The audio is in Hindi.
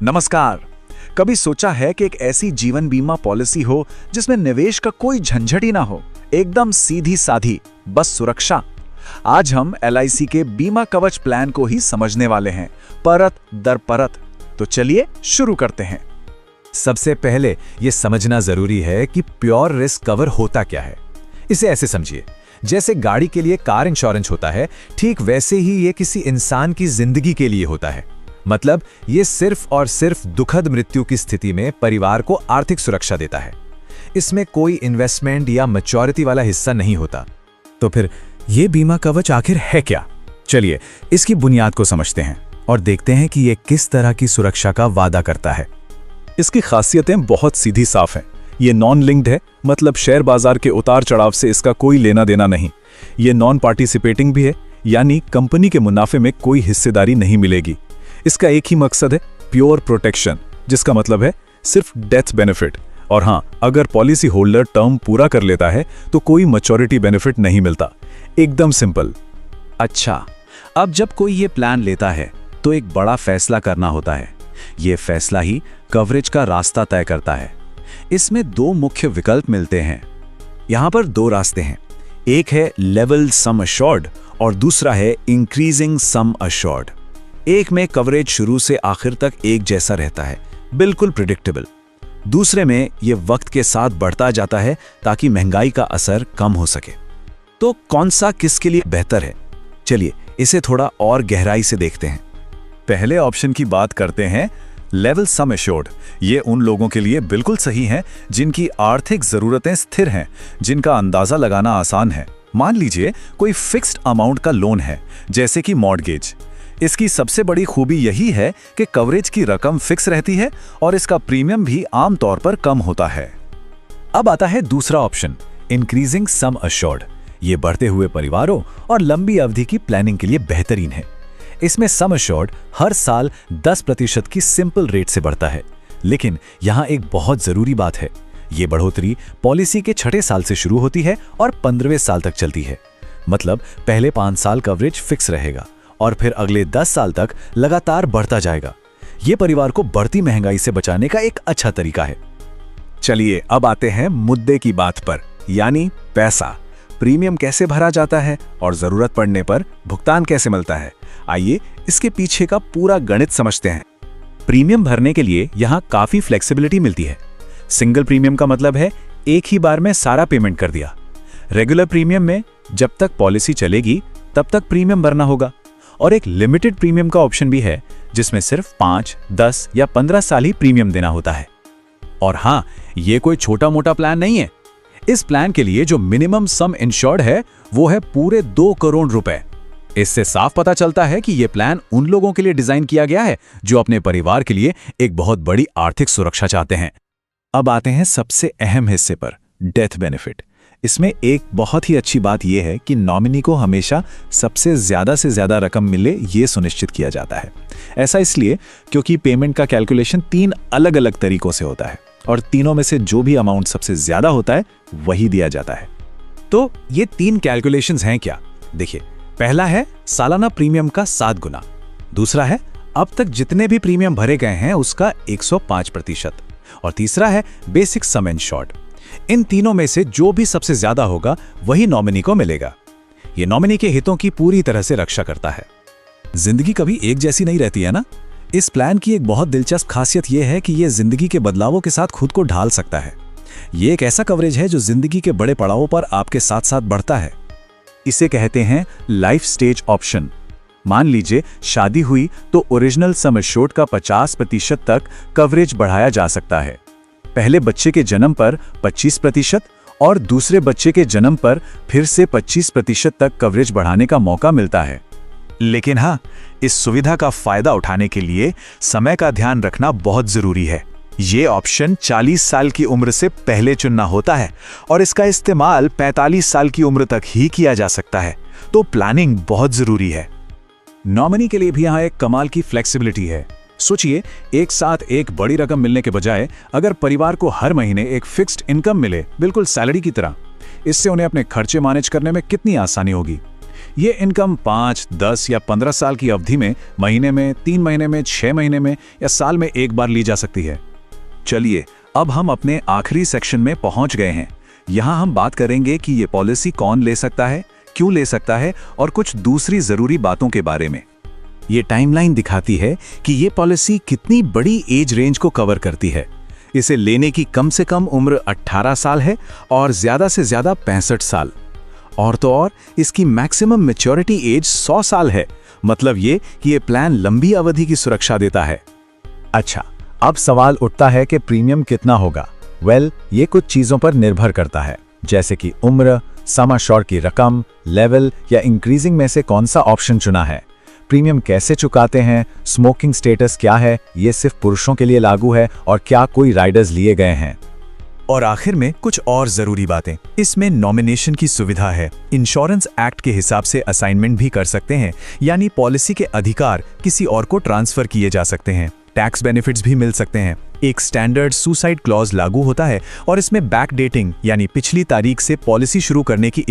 नमस्कार। कभी सोचा है कि एक ऐसी जीवन बीमा पॉलिसी हो जिसमें निवेश का कोई झंझट ही ना हो, एकदम सीधी साधी, बस सुरक्षा। आज हम LIC के बीमा कवच प्लान को ही समझने वाले हैं, परत दर परत। तो चलिए शुरू करते हैं। सबसे पहले यह समझना जरूरी है कि प्योर रिस्क कवर होता क्या है। इसे ऐसे समझिए, जैसे गाड़ी के लिए कार इंश्योरेंस होता है, ठीक वैसे ही ये किसी इंसान की जिंदगी के लिए होता है। मतलब ये सिर्फ और सिर्फ दुखद मृत्यु की स्थिति में परिवार को आर्थिक सुरक्षा देता है। इसमें कोई इन्वेस्टमेंट या मैच्योरिटी वाला हिस्सा नहीं होता। तो फिर ये बीमा कवच आखिर है क्या? चलिए इसकी बुनियाद को समझते हैं और देखते हैं कि ये किस तरह की सुरक्षा का वादा करता है। इसकी खासियतें बहुत सीधी साफ हैं। ये नॉन लिंक्ड है, मतलब शेयर बाजार के उतार चढ़ाव से इसका कोई लेना देना नहीं। ये नॉन पार्टिसिपेटिंग भी है, यानी कंपनी के मुनाफे में कोई हिस्सेदारी नहीं मिलेगी। इसका एक ही मकसद है, प्योर प्रोटेक्शन, जिसका मतलब है सिर्फ डेथ बेनिफिट। और हाँ, अगर पॉलिसी होल्डर टर्म पूरा कर लेता है तो कोई मैच्योरिटी बेनिफिट नहीं मिलता। एकदम सिंपल। अच्छा, अब जब कोई ये प्लान लेता है तो एक बड़ा फैसला करना होता है। ये फैसला ही कवरेज का रास्ता तय करता है। इसमें दो मुख्य विकल्प मिलते हैं। यहां पर दो रास्ते हैं, एक है लेवल सम अश्योर्ड और दूसरा है इंक्रीजिंग सम अश्योर्ड। एक में कवरेज शुरू से आखिर तक एक जैसा रहता है, बिल्कुल प्रिडिक्टेबल। दूसरे में यह वक्त के साथ बढ़ता जाता है ताकि महंगाई का असर कम हो सके। तो कौन सा किसके लिए बेहतर है? चलिए इसे थोड़ा और गहराई से देखते हैं। पहले ऑप्शन की बात करते हैं, लेवल सम एश्योर्ड। ये उन लोगों के लिए बिल्कुल सही है जिनकी आर्थिक जरूरतें स्थिर हैं, जिनका अंदाजा लगाना आसान है। मान लीजिए कोई फिक्स्ड अमाउंट का लोन है, जैसे कि मॉर्गेज। इसकी सबसे बड़ी खूबी यही है कि कवरेज की रकम फिक्स रहती है और इसका प्रीमियम भी आमतौर पर कम होता है। अब आता है दूसरा ऑप्शन, इंक्रीजिंग सम अश्योर्ड। ये बढ़ते हुए परिवारों और लंबी अवधि की प्लानिंग के लिए बेहतरीन है। इसमें सम अश्योर्ड हर साल 10% की सिंपल रेट से बढ़ता है। लेकिन यहां एक बहुत जरूरी बात है, ये बढ़ोतरी पॉलिसी के 6ठे साल से शुरू होती है और 15वें साल तक चलती है। मतलब पहले 5 साल कवरेज फिक्स रहेगा और फिर अगले 10 साल तक लगातार बढ़ता जाएगा। यह परिवार को बढ़ती महंगाई से बचाने का एक अच्छा तरीका है। चलिए अब आते हैं मुद्दे की बात पर, यानी पैसा। प्रीमियम कैसे भरा जाता है और जरूरत पड़ने पर भुगतान कैसे मिलता है? आइए इसके पीछे का पूरा गणित समझते हैं। प्रीमियम भरने के लिए यहां काफी फ्लेक्सिबिलिटी मिलती है। सिंगल प्रीमियम का मतलब है एक ही बार में सारा पेमेंट कर दिया। रेगुलर प्रीमियम में जब तक पॉलिसी चलेगी तब तक प्रीमियम भरना होगा। और एक लिमिटेड प्रीमियम का ऑप्शन भी है, जिसमें सिर्फ 5, 10 या 15 साल ही प्रीमियम देना होता है। और हां, यह कोई छोटा मोटा प्लान नहीं है। इस प्लान के लिए जो मिनिमम सम इंश्योर्ड है वो है पूरे 2 करोड़ रुपए। इससे साफ पता चलता है कि यह प्लान उन लोगों के लिए डिजाइन किया गया है जो अपने परिवार के लिए एक बहुत बड़ी आर्थिक सुरक्षा चाहते हैं। अब आते हैं सबसे अहम हिस्से पर, डेथ बेनिफिट। इसमें एक बहुत ही अच्छी बात यह है कि नॉमिनी को हमेशा सबसे ज्यादा रकम मिले, ये सुनिश्चित किया जाता है। ऐसा इसलिए क्योंकि पेमेंट का कैलकुलेशन 3 अलग-अलग तरीकों से होता है और तीनों में से जो भी अमाउंट सबसे ज्यादा होता है वही दिया जाता है। तो ये 3 कैलकुलेशंस हैं क्या? देखिए, पहला है सालाना प्रीमियम का 7 गुना। दूसरा है अब तक जितने भी प्रीमियम भरे गए हैं उसका 105%। और तीसरा है बेसिक सम इंश्योर्ड। इन तीनों में से जो भी सबसे ज्यादा होगा वही नॉमिनी को मिलेगा। ये नॉमिनी के हितों की पूरी तरह से रक्षा करता है। जिंदगी कभी एक जैसी नहीं रहती है ना? इस प्लान की एक बहुत दिलचस्प खासियत यह है कि यह जिंदगी के बदलावों के साथ खुद को ढाल सकता है। यह एक ऐसा कवरेज है जो जिंदगी के बड़े पड़ावों पर आपके साथ साथ बढ़ता है। इसे कहते हैं लाइफ स्टेज ऑप्शन। मान लीजिए शादी हुई तो ओरिजिनल सम एश्योर्ड का 50% तक कवरेज बढ़ाया जा सकता है। पहले बच्चे के जन्म पर 25% और दूसरे बच्चे के जन्म पर फिर से 25% तक कवरेज बढ़ाने का मौका मिलता है। लेकिन हाँ, इस सुविधा का फायदा उठाने के लिए समय का ध्यान रखना बहुत जरूरी है। ये ऑप्शन 40 साल की उम्र से पहले चुनना होता है और इसका इस्तेमाल 45 साल की उम्र तक ही किया जा सकता है। तो प्लानिंग बहुत जरूरी है। नॉमिनी के लिए भी यहाँ एक कमाल की फ्लेक्सिबिलिटी है। सोचिए, एक साथ एक बड़ी रकम मिलने के बजाय अगर परिवार को हर महीने एक फिक्स्ड इनकम मिले, बिल्कुल सैलरी की तरह, इससे उन्हें अपने खर्चे मैनेज करने में कितनी आसानी होगी। ये इनकम 5, 10 या 15 साल की अवधि में, महीने में, 3 महीने में, 6 महीने में या साल में एक बार ली जा सकती है। चलिए अब हम अपने आखिरी सेक्शन में पहुंच गए हैं। यहाँ हम बात करेंगे कि ये पॉलिसी कौन ले सकता है, क्यों ले सकता है और कुछ दूसरी जरूरी बातों के बारे में। ये टाइमलाइन दिखाती है कि ये पॉलिसी कितनी बड़ी एज रेंज को कवर करती है। इसे लेने की कम से कम उम्र 18 साल है और ज्यादा से ज्यादा 65 साल। और तो और इसकी मैक्सिमम मैच्योरिटी एज 100 साल है। मतलब ये कि ये प्लान लंबी अवधि की सुरक्षा देता है। अच्छा, अब सवाल उठता है कि प्रीमियम कितना होगा। ये कुछ चीजों पर निर्भर करता है, जैसे कि उम्र, सम एश्योर्ड की रकम, लेवल या इंक्रीजिंग में से कौन सा ऑप्शन चुना है। प्रीमियम कैसे चुकाते हैं, स्मोकिंग स्टेटस क्या है, ये सिर्फ पुरुषों के लिए लागू है और क्या कोई राइडर्स लिए गए हैं। और आखिर में कुछ और जरूरी बातें। इसमें नॉमिनेशन की सुविधा है। इंश्योरेंस एक्ट के हिसाब से असाइनमेंट भी कर सकते हैं, यानी पॉलिसी के अधिकार किसी और को ट्रांसफर किए जा सकते हैं। टैक्स बेनिफिट्स भी मिल सकते हैं। एक स्टैंडर्ड सुसाइड क्लॉज लागू होता है और इसमें बैक डेटिंग यानी पिछली तारीख से पॉलिसी शुरू करने की